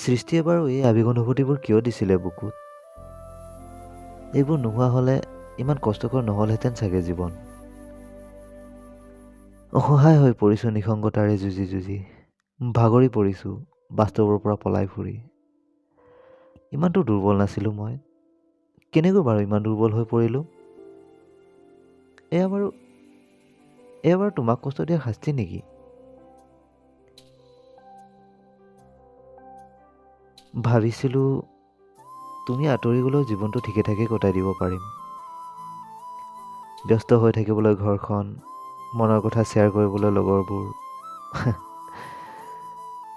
সৃষ্টিয়ে বাৰু এই আৱেগ অনুভূতিবোৰ কিয় দিছিলে বুকুত? এইবোৰ নোহোৱা হ'লে ইমান কষ্টকৰ নহ'লহেঁতেন চাগে জীৱন। অসহায় হৈ পৰিছোঁ নিসংগতাৰে যুঁজি যুঁজি, ভাগৰি পৰিছোঁ বাস্তৱৰ পৰা পলাই ফুৰি। ইমানটো দুৰ্বল নাছিলোঁ মই, কেনেকৈ বাৰু ইমান দুৰ্বল হৈ পৰিলোঁ? এয়া বাৰু তোমাক কষ্ট দিয়াৰ শাস্তি নেকি? ভাবিছিলোঁ তুমি আঁতৰি গ'লেও জীৱনটো ঠিকে ঠাকে কটাই দিব পাৰিম। ব্যস্ত হৈ থাকিবলৈ ঘৰখন, মনৰ কথা শ্বেয়াৰ কৰিবলৈ লগৰবোৰ।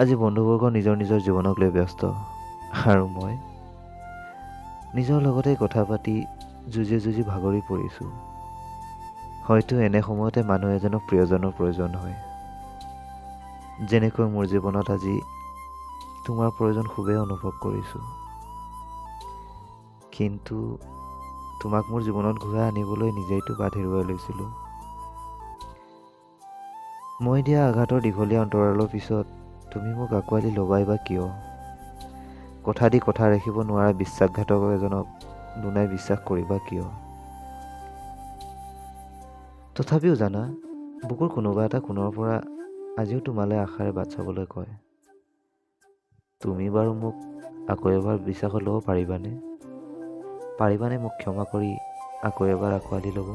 আজি বন্ধুবৰ্গ নিজৰ নিজৰ জীৱনক লৈ ব্যস্ত, আৰু মই নিজৰ লগতে কথা পাতি যুঁজি যুঁজি ভাগৰি পৰিছোঁ। হয়তো এনে সময়তে মানুহ এজনক প্ৰিয়জনৰ প্ৰয়োজন হয়। যেনেকৈ মোৰ জীৱনত আজি তোমাৰ প্ৰয়োজন খুবেই অনুভৱ কৰিছোঁ। কিন্তু তোমাক মোৰ জীৱনত ঘূৰাই আনিবলৈ নিজেইতো বাট হেৰুৱাই লৈছিলোঁ। মই দিয়া আঘাতৰ দীঘলীয়া অন্তৰালৰ পিছত তুমি মোক আঁকোৱালি ল'বাই বা কিয়? কথা দি কথা ৰাখিব নোৱাৰা বিশ্বাসঘাতক এজনক দুনাই বিশ্বাস কৰিবা কিয়? তথাপিও জানা, বুকুৰ কোনোবা এটা কোণৰ পৰা আজিও তোমালৈ আশাৰে বাট চাবলৈ কয়। তুমি বাৰু মোক আকৌ এবাৰ বিশ্বাসত ল'ব পাৰিবানে? পাৰিবানে মোক ক্ষমা কৰি আকৌ এবাৰ আঁকোৱালি ল'ব?